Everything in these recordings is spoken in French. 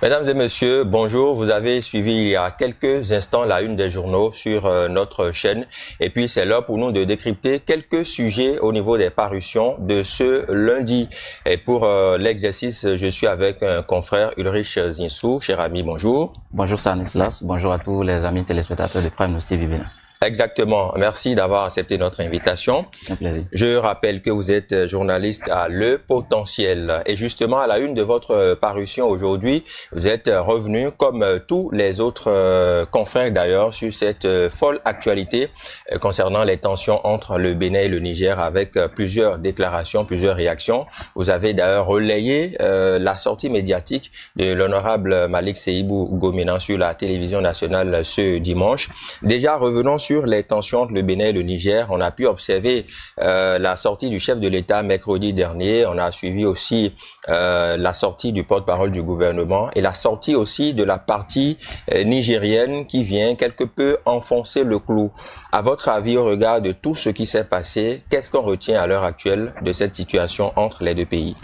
Mesdames et messieurs, bonjour. Vous avez suivi il y a quelques instants la une des journaux sur notre chaîne. Et puis, c'est l'heure pour nous de décrypter quelques sujets au niveau des parutions de ce lundi. Et pour l'exercice, je suis avec un confrère, Ulrich Zinsou. Cher ami, bonjour. Bonjour Stanislas, bonjour à tous les amis téléspectateurs de Prime News TV Bénin. Exactement. Merci d'avoir accepté notre invitation. Un plaisir. Je rappelle que vous êtes journaliste à Le Potentiel. Et justement, à la une de votre parution aujourd'hui, vous êtes revenu, comme tous les autres confrères d'ailleurs, sur cette folle actualité concernant les tensions entre le Bénin et le Niger, avec plusieurs déclarations, plusieurs réactions. Vous avez d'ailleurs relayé la sortie médiatique de l'honorable Malik Seibou Gomina sur la télévision nationale ce dimanche. Déjà, revenons sur les tensions entre le Bénin et le Niger. On a pu observer la sortie du chef de l'État mercredi dernier. On a suivi aussi la sortie du porte-parole du gouvernement et la sortie aussi de la partie nigérienne qui vient quelque peu enfoncer le clou. À votre avis, au regard de tout ce qui s'est passé, qu'est-ce qu'on retient à l'heure actuelle de cette situation entre les deux pays?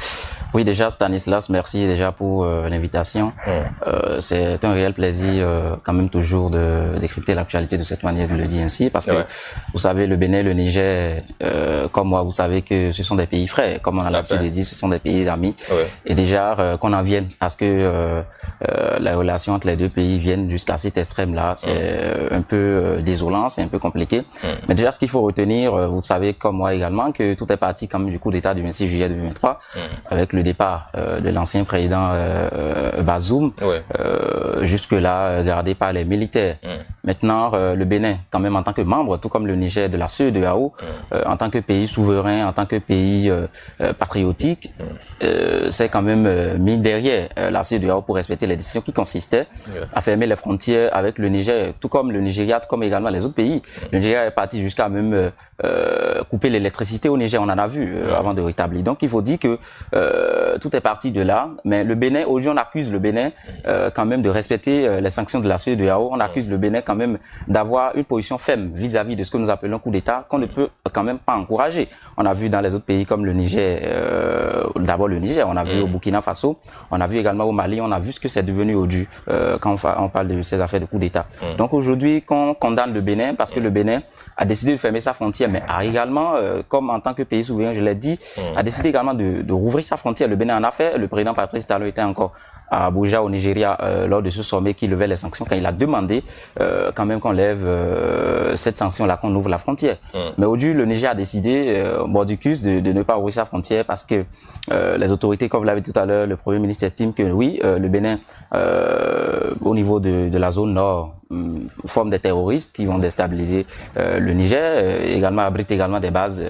Oui, déjà Stanislas, merci déjà pour l'invitation. C'est un réel plaisir quand même toujours de décrypter l'actualité de cette manière, de le dire ainsi, parce que vous savez, le Bénin, le Niger, comme moi, vous savez que ce sont des pays frères, comme on a l'habitude de dire, ce sont des pays amis. Et déjà qu'on en vienne à ce que la relation entre les deux pays vienne jusqu'à cet extrême-là, c'est un peu désolant, c'est un peu compliqué. Mais déjà, ce qu'il faut retenir, vous savez comme moi également, que tout est parti quand même du coup d'État du 26 juillet 2023, avec le départ de l'ancien président Bazoum, jusque-là gardé par les militaires. Maintenant, le Bénin, quand même en tant que membre, tout comme le Niger de la CEDEAO, en tant que pays souverain, en tant que pays patriotique, c'est quand même mis derrière la CEDEAO pour respecter les décisions qui consistaient à fermer les frontières avec le Niger, tout comme le Nigeria, tout comme également les autres pays. Le Nigeria est parti jusqu'à même couper l'électricité au Niger, on en a vu avant de rétablir. Donc il faut dire que tout est parti de là, mais le Bénin, aujourd'hui on accuse le Bénin quand même de respecter les sanctions de la CEDEAO, on accuse le Bénin quand même d'avoir une position ferme vis-à-vis de ce que nous appelons coup d'État, qu'on ne peut quand même pas encourager. On a vu dans les autres pays comme le Niger, d'abord le Niger, on a vu au Burkina Faso, on a vu également au Mali, on a vu ce que c'est devenu aujourd'hui quand on parle de ces affaires de coup d'État. Donc aujourd'hui, qu'on condamne le Bénin parce que le Bénin a décidé de fermer sa frontière, mais a également, comme en tant que pays souverain, je l'ai dit, a décidé également de rouvrir sa frontière. Le Bénin en a fait, le président Patrice Talon était encore à Abuja au Nigeria lors de ce sommet qui levait les sanctions, quand il a demandé quand même qu'on lève cette sanction-là, qu'on ouvre la frontière. Mais aujourd'hui, le Niger a décidé, mordicus, de ne pas ouvrir sa frontière parce que les autorités, comme vous l'avez dit tout à l'heure, le Premier ministre estime que oui, le Bénin, au niveau de la zone nord, forme des terroristes qui vont déstabiliser le Niger, également abrite également des bases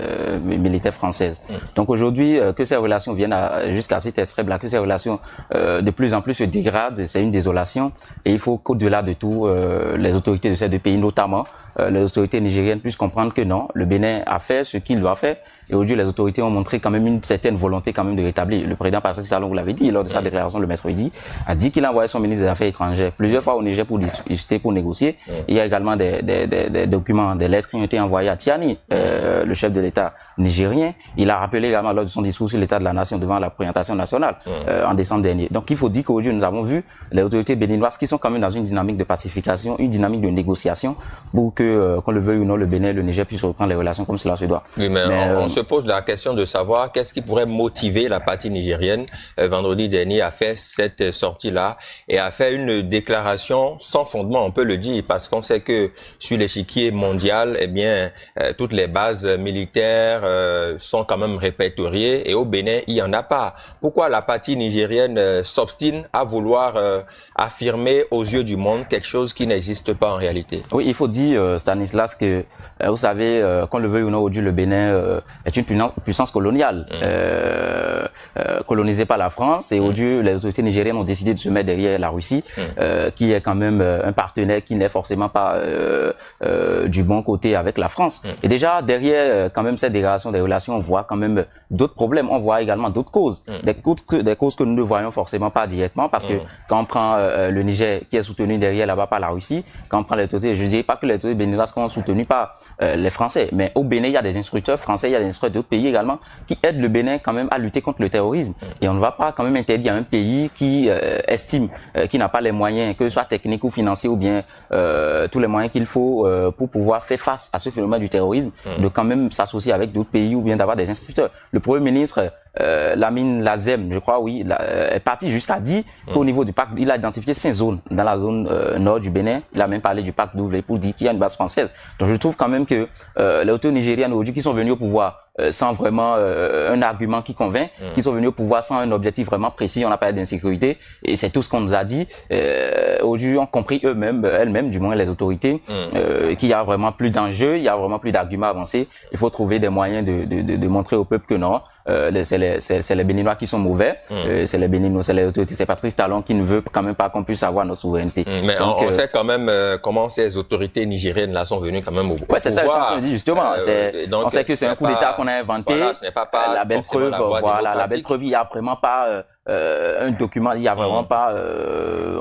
militaires françaises. Donc aujourd'hui, que ces relations viennent jusqu'à cet extrême-là, que ces relations de plus en plus se dégradent, c'est une désolation. Et il faut qu'au-delà de tout, les autorités de ces deux pays, notamment les autorités nigériennes, puissent comprendre que non, le Bénin a fait ce qu'il doit faire. Et aujourd'hui, les autorités ont montré quand même une certaine volonté quand même de rétablir. Le président Patrice Talon, vous l'avez dit, lors de sa déclaration le mercredi, a dit qu'il a envoyé son ministre des Affaires étrangères plusieurs fois au Niger pour discuter, pour négocier. Il y a également des documents, des lettres qui ont été envoyées à Tiani, le chef de l'État nigérien. Il a rappelé également lors de son discours sur l'état de la nation devant la présentation nationale en décembre dernier. Donc il faut dire qu'aujourd'hui, nous avons vu les autorités béninoises qui sont quand même dans une dynamique de pacification, une dynamique de négociation pour que, qu'on le veuille ou non, le Bénin et le Niger puissent reprendre les relations comme cela se doit. Oui, mais on se pose la question de savoir qu'est-ce qui pourrait motiver la partie nigérienne vendredi dernier à faire cette sortie-là et à faire une déclaration sans fondement, on peut le dire, parce qu'on sait que sur l'échiquier mondial, eh bien, toutes les bases militaires sont quand même répertoriées et au Bénin, il y en a pas. Pourquoi la partie nigérienne s'obstine à vouloir affirmer aux yeux du monde quelque chose qui n'existe pas en réalité? Oui, il faut dire, Stanislas, que vous savez, qu'on le veuille ou non, aujourd'hui, le Bénin est une puissance coloniale, colonisée par la France, et aujourd'hui, les autorités nigériennes ont décidé de se mettre derrière la Russie, qui est quand même un partenaire partenaire qui n'est forcément pas du bon côté avec la France. Et déjà, derrière quand même cette dégradation des relations, on voit quand même d'autres problèmes, on voit également d'autres causes, des causes que nous ne voyons forcément pas directement, parce que quand on prend le Niger qui est soutenu derrière là-bas par la Russie, quand on prend les autorités, je dis pas que les autorités béninoises sont soutenues par les Français, mais au Bénin, il y a des instructeurs français, il y a des instructeurs d'autres pays également qui aident le Bénin quand même à lutter contre le terrorisme. Et on ne va pas quand même interdire à un pays qui estime qui n'a pas les moyens, que ce soit techniques ou financiers, ou bien tous les moyens qu'il faut pour pouvoir faire face à ce phénomène du terrorisme, de quand même s'associer avec d'autres pays ou bien d'avoir des instructeurs. Le Premier ministre Lamine Lazem, je crois, oui, est parti jusqu'à dire qu'au niveau du parc, il a identifié 5 zones dans la zone nord du Bénin. Il a même parlé du parc d'Ouvlé pour dire qu'il y a une base française. Donc je trouve quand même que les autorités nigériennes aujourd'hui qui sont venus au pouvoir sans vraiment un argument qui convainc, qui sont venus au pouvoir sans un objectif vraiment précis, on a parlé d'insécurité, et c'est tout ce qu'on nous a dit. Aujourd'hui, ont compris elles-mêmes, du moins les autorités, qu'il y a vraiment plus d'enjeux, il y a vraiment plus d'arguments avancés. Il faut trouver des moyens de montrer au peuple que non, c'est les Béninois qui sont mauvais, c'est les Béninois, c'est les autorités, c'est Patrice Talon qui ne veut quand même pas qu'on puisse avoir notre souveraineté. Mais donc, on sait quand même comment ces autorités nigériennes là sont venues quand même au pouvoir. Ouais, c'est ça, je dis justement. On sait que c'est un coup d'État qu'on a inventé. Voilà, ce n'est pas la belle preuve, la belle preuve. Il y a vraiment pas un document, il y a vraiment pas.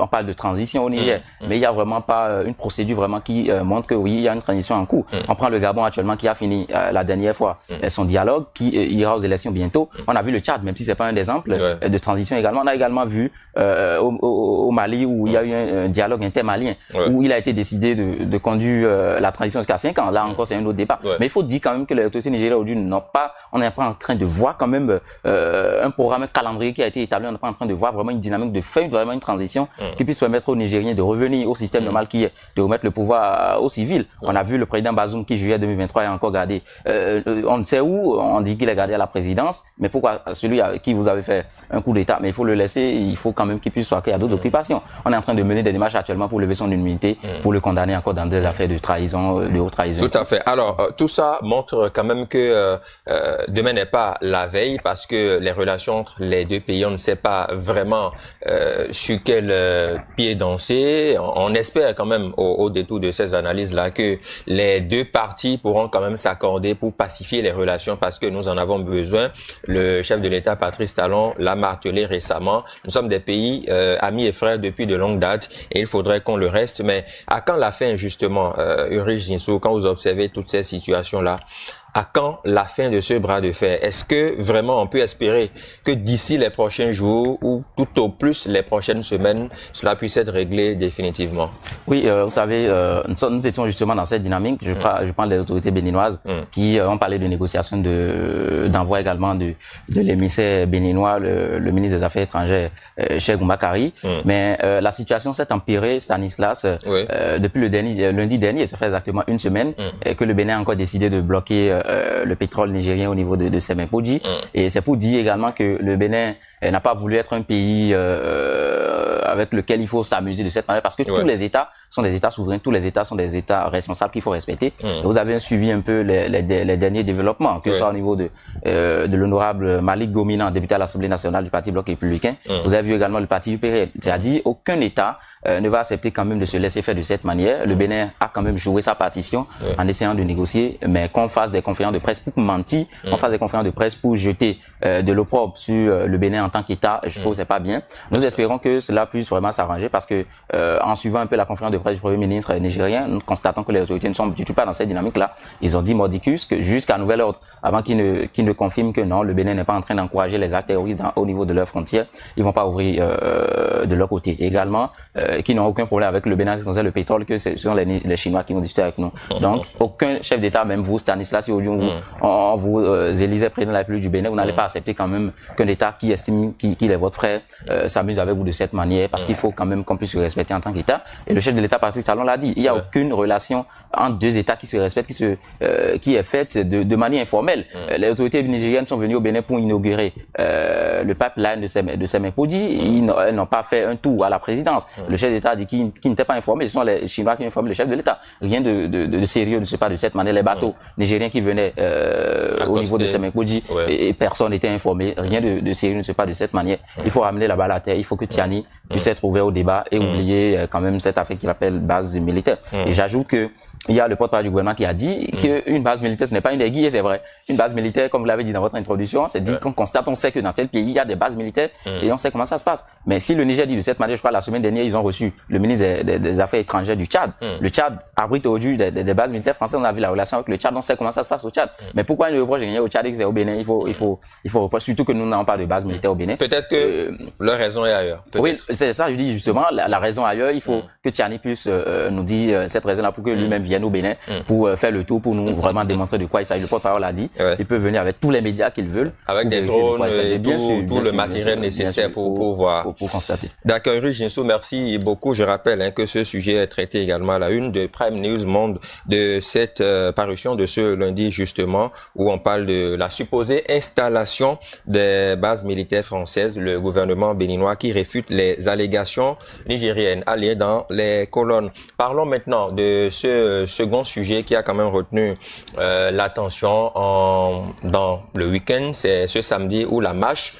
On parle de transition au Niger, mais il y a vraiment pas une procédure vraiment qui montre que oui, il y a une transition en cours. On prend le Gabon actuellement qui a fini la dernière fois son dialogue, qui ira aux élections bientôt. On a vu le Tchad, même si c'est pas un exemple de transition également. On a également vu au Mali où il y a eu un dialogue intermalien où il a été décidé de conduire la transition jusqu'à 5 ans. Là encore, c'est un autre débat. Mais il faut dire quand même que les autorités nigériennes aujourd'hui n'ont pas, on n'est pas en train de voir quand même un programme, un calendrier qui a été établi. On n'est pas en train de voir vraiment une dynamique de faire vraiment une transition qui puisse permettre aux Nigériens de revenir au système normal qui est de remettre le pouvoir aux civils. On a vu le président Bazoum qui, juillet 2023, est encore gardé. On ne sait où, on dit qu'il est gardé à la présidence, mais pourquoi celui à qui vous avez fait un coup d'État, mais il faut le laisser, il faut quand même qu'il puisse qu'il y a d'autres occupations. On est en train de mener des démarches actuellement pour lever son immunité, pour le condamner encore dans des affaires de trahison, de haute trahison. Tout à fait. Alors, tout ça montre quand même que demain n'est pas la veille, parce que les relations entre les deux pays, on ne sait pas vraiment sur quel pied danser. On espère quand même au détour de ces analyses-là que les deux parties pourront quand même s'accorder pour pacifier les relations, parce que nous en avons besoin. Le chef de l'État, Patrice Talon, l'a martelé récemment. Nous sommes des pays amis et frères depuis de longues dates, et il faudrait qu'on le reste. Mais à quand la fin, justement, Ulrich Zinsou, quand vous observez toutes ces situations-là? À quand la fin de ce bras de fer? Est-ce que vraiment on peut espérer que d'ici les prochains jours ou tout au plus les prochaines semaines, cela puisse être réglé définitivement? Oui, vous savez, nous étions justement dans cette dynamique. Je parle des autorités béninoises qui ont parlé de négociations d'envoi également de l'émissaire béninois, le ministre des Affaires étrangères, Cheikh Oumakari. Mais la situation s'est empirée, Stanislas, depuis lundi dernier, ça fait exactement une semaine, que le Bénin a encore décidé de bloquer le pétrole nigérien au niveau de Semenkoji. Et c'est pour dire également que le Bénin n'a pas voulu être un pays avec lequel il faut s'amuser de cette manière, parce que tous les États sont des États souverains, tous les États sont des États responsables qu'il faut respecter. Et vous avez suivi un peu les derniers développements, que ce soit au niveau de l'honorable Malik Gomina, député à l'Assemblée nationale du Parti Bloc républicain. Vous avez vu également le Parti UPR. C'est-à-dire aucun État ne va accepter quand même de se laisser faire de cette manière. Le Bénin a quand même joué sa partition en essayant de négocier, mais qu'on fasse des conférences de presse pour mentir, qu'on fasse des conférences de presse pour jeter de l'opprobre sur le Bénin en tant qu'État, je trouve que c'est pas bien. Nous espérons que cela puisse vraiment s'arranger, parce que en suivant un peu la conférence de presse du Premier ministre nigérien, nous constatons que les autorités ne sont du tout pas dans cette dynamique-là. Ils ont dit mordicus que jusqu'à nouvel ordre, avant qu'ils ne confirment que non, le Bénin n'est pas en train d'encourager les actes terroristes au niveau de leurs frontières, ils vont pas ouvrir de leur côté. Également, qui n'ont aucun problème avec le Bénin, c'est le pétrole, que ce sont les Chinois qui vont discuter avec nous. Donc, aucun chef d'État, même vous, Stanislas, si aujourd'hui on vous élisez président de la République du Bénin, vous n'allez pas accepter quand même qu'un État qui estime qu'il est votre frère s'amuse avec vous de cette manière, parce qu'il faut quand même qu'on puisse se respecter en tant qu'État. Et le chef de l'État, Patrice Talon, l'a dit, il n'y a aucune relation entre deux États qui se respectent, qui est faite de manière informelle. Les autorités nigériennes sont venues au Bénin pour inaugurer le pipeline de Semenkoji. Elles n'ont pas fait un tour à la présidence. Le chef d'État a dit qu'il n'était pas informé. Ce sont les Chinois qui informent le chef de l'État. Rien de sérieux ne se passe de cette manière. Les bateaux nigériens qui venaient au niveau de Semenkoji, et personne n'était informé. Rien de sérieux ne se passe de cette manière. Il faut ramener la balle à terre. Il faut que Tiani il s'est trouvé au débat et oublié quand même cette affaire qu'il appelle base militaire. Et j'ajoute que il y a le porte-parole du gouvernement qui a dit qu'une base militaire, ce n'est pas une aiguille, et c'est vrai. Une base militaire, comme vous l'avez dit dans votre introduction, c'est dit qu'on constate, on sait que dans tel pays, il y a des bases militaires et on sait comment ça se passe. Mais si le Niger dit de cette manière, je crois la semaine dernière, ils ont reçu le ministre des Affaires étrangères du Tchad. Le Tchad abrite aujourd'hui des bases militaires françaises. On a vu la relation avec le Tchad, on sait comment ça se passe au Tchad. Mais pourquoi il reproche au Tchad et que c'est au Bénin? Il faut reprocher, surtout que nous n'avons pas de base militaire au Bénin. Peut-être que leur raison est ailleurs. Oui, c'est ça, je dis justement, la raison ailleurs, il faut que Tchani puisse nous dire cette raison-là pour que lui-même vienne au Bénin pour faire le tour, pour nous vraiment démontrer de quoi il s'agit. Le porte-parole a dit, il peut venir avec tous les médias qu'il veut. Avec des drones et tout le matériel nécessaire pour voir. Pour constater. D'accord, Henri Ginsou, merci beaucoup. Je rappelle que ce sujet est traité également à la une de Prime News Monde de cette parution de ce lundi justement, où on parle de la supposée installation des bases militaires françaises, le gouvernement béninois qui réfute les allégations nigériennes alliées dans les colonnes. Parlons maintenant de ce second sujet qui a quand même retenu l'attention dans le week-end. C'est ce samedi où la marche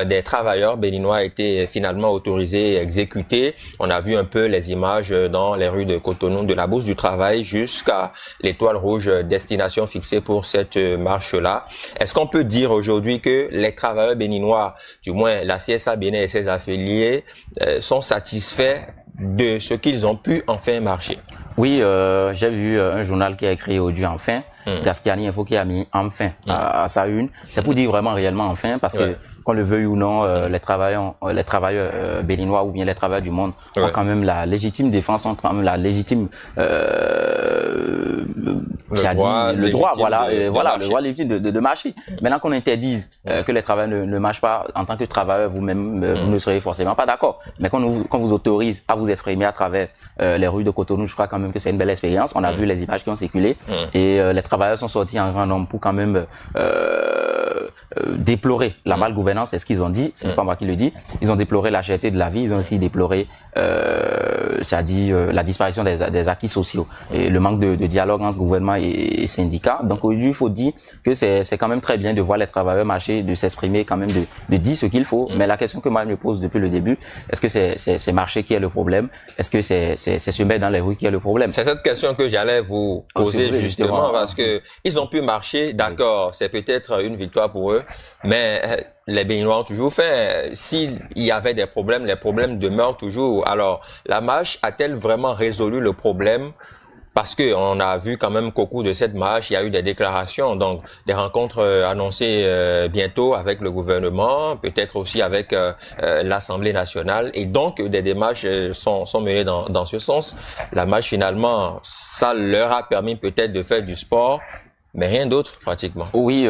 des travailleurs béninois a été finalement autorisée et exécutée. On a vu un peu les images dans les rues de Cotonou, de la Bourse du Travail jusqu'à l'Étoile Rouge, destination fixée pour cette marche-là. Est-ce qu'on peut dire aujourd'hui que les travailleurs béninois, du moins la CSA Bénin et ses affiliés, sont satisfaits de ce qu'ils ont pu enfin marcher? Oui, j'ai vu un journal qui a écrit aujourd'hui enfin, Gasquiani Info qui a mis enfin à sa une. C'est pour dire vraiment réellement enfin, parce que qu'on le veuille ou non, les travailleurs béninois ou bien les travailleurs du monde ont quand même la légitime défense, ont quand même la légitime le droit légitime de marcher. Maintenant qu'on interdise que les travailleurs ne marchent pas, en tant que travailleurs vous-même, vous ne serez forcément pas d'accord. Mais qu'on vous autorise à vous exprimer à travers les rues de Cotonou, je crois quand même que c'est une belle expérience. On a vu les images qui ont circulé et les travailleurs sont sortis en grand nombre pour quand même déplorer la malgouvernance. C'est ce qu'ils ont dit, ce n'est pas moi qui le dis. Ils ont déploré la cherté de la vie, ils ont aussi déploré la disparition des acquis sociaux et le manque de dialogue entre gouvernement et syndicats. Donc aujourd'hui, il faut dire que c'est quand même très bien de voir les travailleurs marcher, de s'exprimer, quand même de dire ce qu'il faut. Mais la question que moi je me pose depuis le début, est-ce que c'est marcher qui est le problème? Est-ce que c'est se mettre dans les rues qui est le problème? C'est cette question que j'allais vous poser justement parce que ils ont pu marcher, d'accord, c'est peut-être une victoire pour eux, mais les Béninois ont toujours fait. S'il y avait des problèmes, les problèmes demeurent toujours. Alors, la marche a-t-elle vraiment résolu le problème? Parce que on a vu quand même qu'au cours de cette marche, il y a eu des déclarations, donc des rencontres annoncées bientôt avec le gouvernement, peut-être aussi avec l'Assemblée nationale, et donc des démarches sont menées dans ce sens. La marche finalement, ça leur a permis peut-être de faire du sport, mais rien d'autre pratiquement. Oui,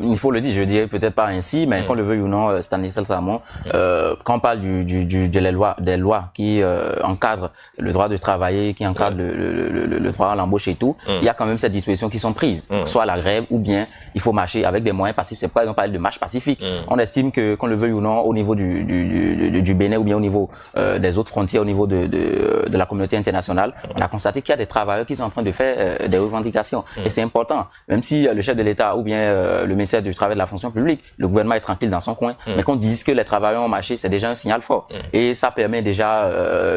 il faut le dire, je dirais peut-être pas ainsi, mais qu'on le veuille ou non, Stanislas Samon, quand on parle des lois qui encadrent le droit de travailler, qui encadrent le droit à l'embauche et tout, il y a quand même ces dispositions qui sont prises, soit la grève ou bien il faut marcher avec des moyens passifs. C'est pourquoi ils ont parlé de marche pacifique. On estime que, qu'on le veuille ou non, au niveau du Bénin ou bien au niveau des autres frontières, au niveau de la communauté internationale, on a constaté qu'il y a des travailleurs qui sont en train de faire des revendications. Et c'est important. Même si le chef de l'État ou bien le ministère du Travail et de la fonction publique, le gouvernement est tranquille dans son coin, mais qu'on dise que les travailleurs ont marché, c'est déjà un signal fort. Et ça permet déjà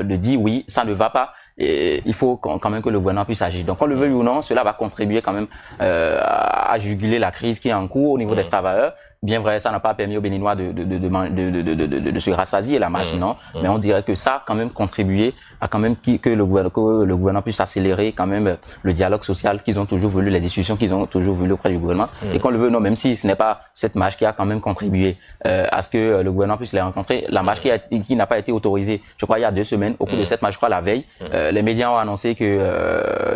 de dire oui, ça ne va pas. Et il faut quand même que le gouvernement puisse agir. Donc, qu'on le veuille ou non, cela va contribuer quand même à juguler la crise qui est en cours au niveau des travailleurs. Bien vrai, ça n'a pas permis aux Béninois de se rassasier la marche, non. Mais on dirait que ça a quand même contribué à quand même que le gouvernement puisse accélérer quand même le dialogue social qu'ils ont toujours voulu, les discussions qu'ils ont toujours voulu auprès du gouvernement. Et qu'on le veuille ou non, même si ce n'est pas cette marche qui a quand même contribué à ce que le gouvernement puisse les rencontrer, la marche qui n'a pas été autorisée, je crois, il y a 2 semaines, au cours de cette marche, je crois, la veille, les médias ont annoncé que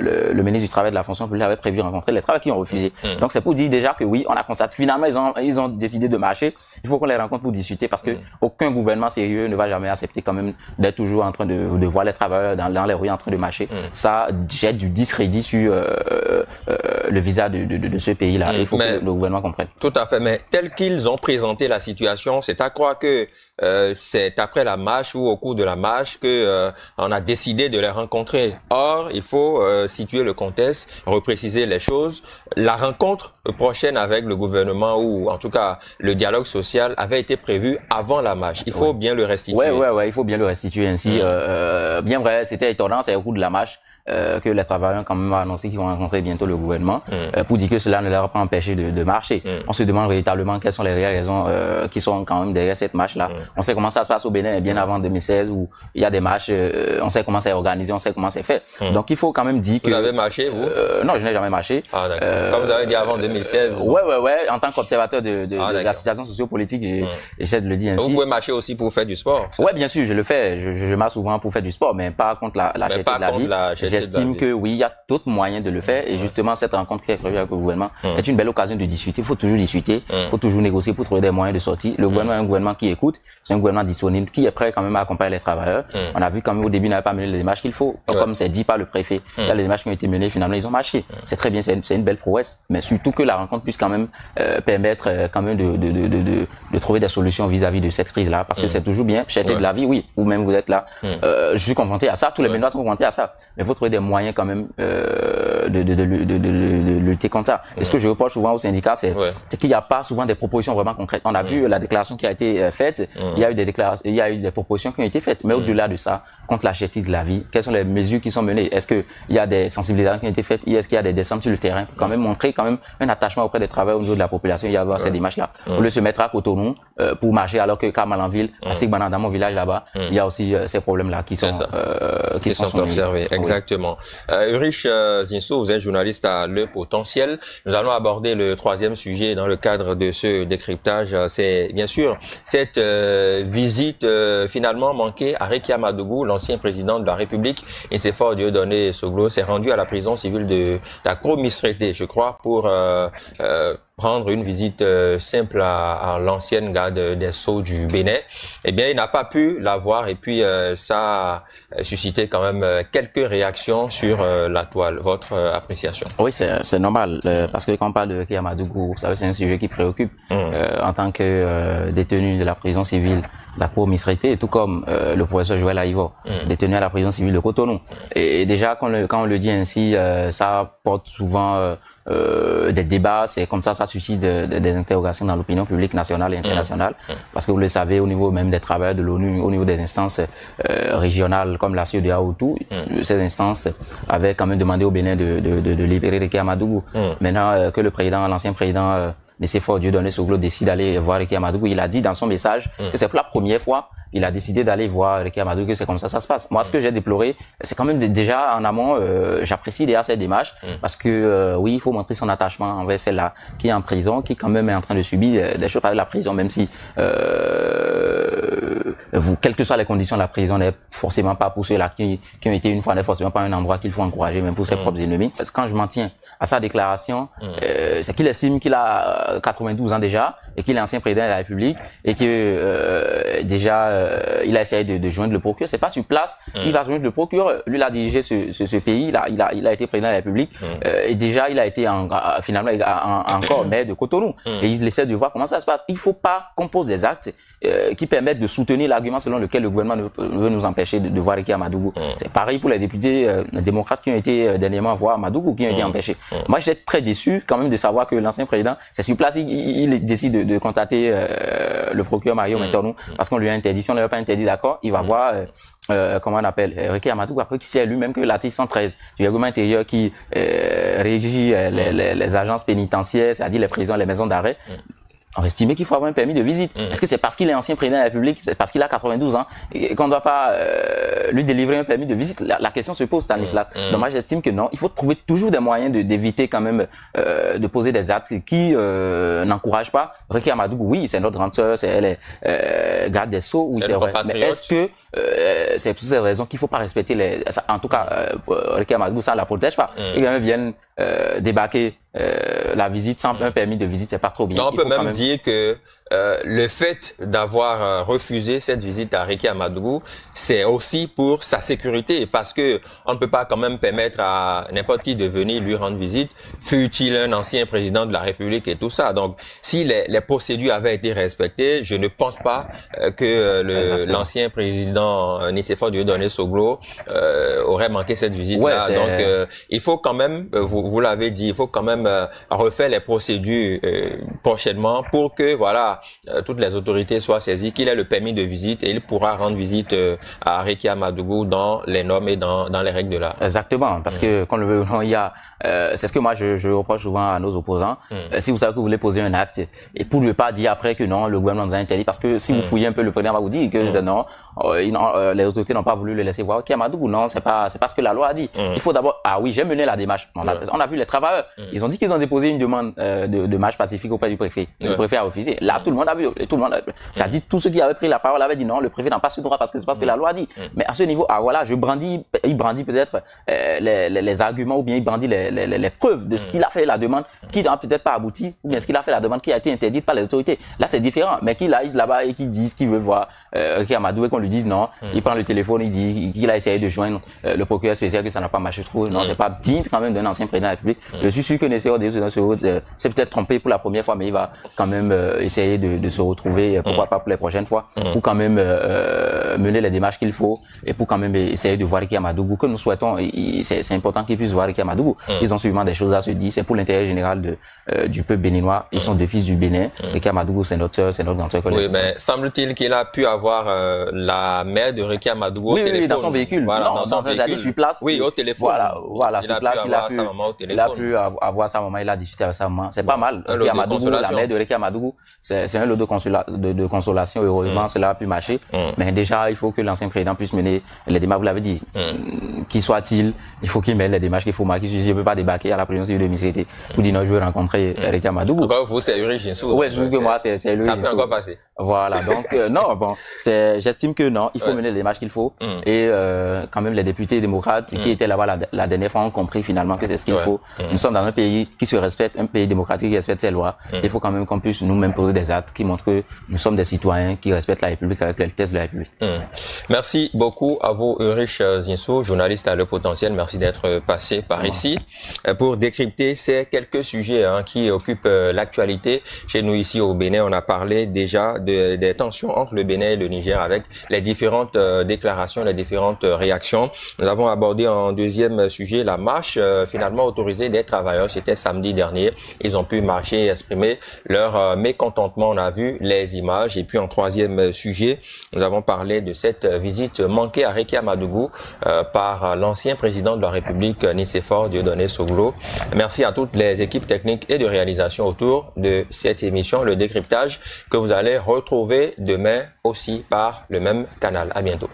le ministre du Travail et de la fonction publique avait prévu rencontrer les travailleurs qui ont refusé. Donc c'est pour dire déjà que oui, on a constaté finalement ils ont décidé de marcher. Il faut qu'on les rencontre pour discuter parce que aucun gouvernement sérieux ne va jamais accepter quand même d'être toujours en train de voir les travailleurs dans les rues en train de marcher. Ça jette du discrédit sur le visage de ce pays-là. Il faut que le gouvernement comprenne. Tout à fait. Mais tel qu'ils ont présenté la situation, c'est à croire que c'est après la marche ou au cours de la marche que on a décidé de les rencontrer. Or, il faut situer le contexte, repréciser les choses. La rencontre prochaine avec le gouvernement, ou en tout cas le dialogue social, avait été prévu avant la marche. Il faut bien le restituer. Ouais, il faut bien le restituer ainsi. Bien vrai, c'était étonnant, c'est au cours de la marche que les travailleurs quand même ont annoncé qu'ils vont rencontrer bientôt le gouvernement pour dire que cela ne leur a pas empêché de marcher. On se demande véritablement quelles sont les réelles raisons qui sont quand même derrière cette marche-là. On sait comment ça se passe au Bénin bien avant 2016 où il y a des marches, on sait comment c'est organisé, on sait comment c'est fait. Donc il faut quand même dire que... Vous avez marché, vous? Non, je n'ai jamais marché. Ah d'accord. Comme vous avez dit avant 2016. Ouais. En tant qu'observateur de la situation sociopolitique, j'essaie de le dire ainsi. Vous pouvez marcher aussi pour faire du sport? Ouais, bien sûr, je le fais. Je marche souvent pour faire du sport, mais pas contre la cherté de la vie. J'estime que oui, il y a d'autres moyens de le faire. Et justement, cette rencontre qui est prévue avec le gouvernement est une belle occasion de discuter. Il faut toujours discuter, il faut toujours négocier pour trouver des moyens de sortie. Le gouvernement est un gouvernement qui écoute, c'est un gouvernement disponible, qui est prêt quand même à accompagner les travailleurs. On a vu quand même au début, il n'avait pas mené les démarches qu'il faut. Comme c'est dit par le préfet, il y a les démarches qui ont été menées, finalement, ils ont marché. C'est très bien, c'est une belle prouesse, mais surtout que la rencontre puisse quand même permettre quand même de trouver des solutions vis-à-vis de cette crise-là, parce que c'est toujours bien, cherté de la vie, oui, ou même vous êtes là. Je suis confronté à ça, tous les Béninois sont confrontés à ça, mais il faut trouver des moyens quand même de lutter contre ça. Et ce que je reproche souvent aux syndicats, c'est qu'il n'y a pas souvent des propositions vraiment concrètes. On a vu la déclaration qui a été faite, il y a eu des propositions qui ont été faites, mais au-delà de ça, contre la cherté de la vie, quelles sont les mesures qui sont menées? Est-ce qu'il y a des sensibilisations qui ont été faites? Est-ce qu'il y a des descentes sur le terrain pour quand même montrer quand même un attachement auprès des travailleurs au niveau de la population? Il y a ces démarches-là. Au lieu de se mettre à Cotonou pour marcher, alors que qu'à Malanville, à Sigbanan, dans mon village là-bas, il y a aussi ces problèmes-là qui sont observés. Exactement. Ulrich Zinsou, vous êtes journaliste à Le Potentiel. Nous allons aborder le troisième sujet dans le cadre de ce décryptage. C'est bien sûr cette visite finalement manquée à Rekia Madougou, l'ancien président de la République. Et c'est fort Dieudonné Soglo s'est rendu à la prison civile de Dako-Misrété, je crois, pour prendre une visite simple à l'ancienne garde des Sceaux du Bénin. Eh bien, il n'a pas pu la voir, et puis ça a suscité quand même quelques réactions sur la toile. Votre appréciation? Oui, c'est normal, parce que quand on parle de Rekia Madougou, vous savez, c'est un sujet qui préoccupe en tant que détenu de la prison civile Dako-Misrété, tout comme le professeur Joël Aïvo, détenu à la prison civile de Cotonou. Et déjà, quand on le dit ainsi, ça porte souvent des débats, c'est comme ça suscite des interrogations dans l'opinion publique nationale et internationale, parce que vous le savez, au niveau même des travailleurs de l'ONU, au niveau des instances régionales comme la CEDEAO ou tout, ces instances avaient quand même demandé au Bénin de libérer Rekia Madougou. Maintenant que l'ancien président M. Fort Dieudonné Soglo décide d'aller voir Rekia Madougou, il a dit dans son message que c'est pour la première fois il a décidé d'aller voir Rekia Madougou, que c'est comme ça se passe. Moi, ce que j'ai déploré, c'est quand même déjà en amont, j'apprécie déjà cette démarche, parce que oui, il faut montrer son attachement envers celle-là qui est en prison, qui quand même est en train de subir des choses par la prison, même si quelles que soient les conditions de la prison, n'est forcément pas pour ceux-là qui ont été une fois, n'est forcément pas un endroit qu'il faut encourager, même pour ses propres ennemis. Parce que quand je m'en tiens à sa déclaration, c'est qu'il estime qu'il a 92 ans déjà, et qu'il est ancien président de la République, et que déjà il a essayé de joindre le procureur. C'est pas sur place, il va joindre le procureur. Lui, il a dirigé ce pays, il a été président de la République, et déjà il a été finalement encore maire de Cotonou, et il essaie de voir comment ça se passe. Il faut pas qu'on pose des actes qui permettent de soutenir l'argument selon lequel le gouvernement veut nous empêcher de voir Rekia Madougou. C'est pareil pour les députés démocrates qui ont été dernièrement voir Madougou, qui ont été empêchés. Moi, j'étais très déçu quand même de savoir que l'ancien président, c'est sur place, il décide de contacter le procureur Mario Mentornou, parce qu'on lui a interdit. Si on ne lui a pas interdit, d'accord, il va voir comment on appelle Rekia Madougou, après qui sait lui-même que l'article 113 du règlement intérieur qui régit les agences pénitentiaires, c'est-à-dire les prisons, les maisons d'arrêt, on va estimer qu'il faut avoir un permis de visite. Est-ce que c'est parce qu'il est ancien président de la République, c'est parce qu'il a 92 ans, et qu'on ne doit pas lui délivrer un permis de visite? La question se pose, Stanislas. Donc moi, j'estime que non. Il faut trouver toujours des moyens d'éviter quand même de poser des actes qui n'encouragent pas. Rekia Madougou, oui, c'est notre grande sœur, c'est elle est garde des Sceaux, oui, c'est vrai. Mais est-ce que c'est pour ces raisons qu'il faut pas respecter en tout cas, Rekia Madougou, ça la protège pas. Et quand même viennent débarquer la visite sans un permis de visite, c'est pas trop bien. On peut même dire que le fait d'avoir refusé cette visite à Ricky Amadougou, c'est aussi pour sa sécurité, parce que on ne peut pas quand même permettre à n'importe qui de venir lui rendre visite, fût-il un ancien président de la République et tout ça. Donc, si les procédures avaient été respectées, je ne pense pas que l'ancien président Nicéphore Dieudonné Soglo aurait manqué cette visite-là. Donc, il faut quand même, vous l'avez dit, il faut quand même refaire les procédures prochainement pour que, voilà, toutes les autorités soient saisies, qu'il ait le permis de visite et il pourra rendre visite à Ricky Amadougou dans les normes et dans les règles de l'art. Exactement, parce que quand le veut, il y a, c'est ce que moi je reproche souvent à nos opposants. Si vous savez que vous voulez poser un acte et pour ne pas dire après que non, le gouvernement nous a interdit, parce que si vous fouillez un peu, le président va vous dire que non, les autorités n'ont pas voulu le laisser voir. Ricky Amadougou, non, c'est pas ce que la loi a dit. Il faut d'abord, oui, j'ai mené la démarche. On a vu les travailleurs. Ils ont dit qu'ils ont déposé une demande de marche pacifique auprès du préfet. Le préfet a refusé. Là, tout le monde a vu, tout le monde, ça dit, tous ceux qui avaient pris la parole avaient dit non, le préfet n'a pas ce droit parce que c'est parce que la loi dit. Mais à ce niveau, voilà, il brandit peut-être les arguments ou bien il brandit les preuves de ce qu'il a fait la demande, qui n'a peut-être pas abouti, ou bien ce qu'il a fait la demande qui a été interdite par les autorités. Là, c'est différent. Mais qu'il aille là-bas et qu'il dise qu'il veut voir Ricky Amadougou et qu'on lui dise non, il prend le téléphone, il dit qu'il a essayé de joindre le procureur spécial, que ça n'a pas marché trop. Non, c'est pas digne quand même d'un ancien président de la République. Je suis sûr que Nicéphore s'est peut-être trompé pour la première fois, mais il va quand même essayer de se retrouver, pourquoi pas pour les prochaines fois, pour quand même mener les démarches qu'il faut et pour quand même essayer de voir Ricky Amadougou, que nous souhaitons. C'est important qu'ils puissent voir Ricky Amadougou. Ils ont sûrement des choses à se dire. C'est pour l'intérêt général du peuple béninois. Ils sont deux fils du Bénin. Ricky Amadougou, c'est notre sœur, c'est notre grande sœur. Oui, mais semble-t-il qu'il a pu avoir la mère de Ricky Amadougou au téléphone. Oui, dans son véhicule. Voilà, non, dans son véhicule. Sur place. Oui, au téléphone. Voilà, sur place, il a pu avoir sa maman, il a discuté avec sa maman. C'est pas mal. Ricky Amadougou, la mère de Ricky Amadougou, c'est un lot de consolation. Heureusement, cela a pu marcher. Mais déjà, il faut que l'ancien président puisse mener les démarches. Vous l'avez dit. Qui soit-il, il faut qu'il mène les démarches qu'il faut marquer. Je ne peux pas débarquer à la présidence de ministère pour dire non, je veux rencontrer Ricky Amadougou. Encore vous, c'est Uri Jinsou. Ouais, je veux que moi, c'est Uri Jinsou. Ça peut encore passer. Voilà, donc non, bon, j'estime que non, il faut mener les démarches qu'il faut et quand même les députés démocrates qui étaient là-bas la dernière fois ont compris finalement que c'est ce qu'il faut. Nous sommes dans un pays qui se respecte, un pays démocratique qui respecte ses lois. Il faut quand même qu'on puisse nous-mêmes poser des actes qui montrent que nous sommes des citoyens qui respectent la République avec les tests de la République. Merci beaucoup à vous, Ulrich Zinsou, journaliste à Le Potentiel. Merci d'être passé par ici pour décrypter ces quelques sujets qui occupent l'actualité. Chez nous ici au Bénin, on a parlé déjà des tensions entre le Bénin et le Niger avec les différentes déclarations, les différentes réactions. Nous avons abordé en deuxième sujet la marche finalement autorisée des travailleurs. C'était samedi dernier. Ils ont pu marcher et exprimer leur mécontentement. On a vu les images. Et puis en troisième sujet, nous avons parlé de cette visite manquée à Ricky Amadougou par l'ancien président de la République, Nicéphore Dieudonné Soglo. Merci à toutes les équipes techniques et de réalisation autour de cette émission, le décryptage que vous allez retrouver demain aussi par le même canal. À bientôt.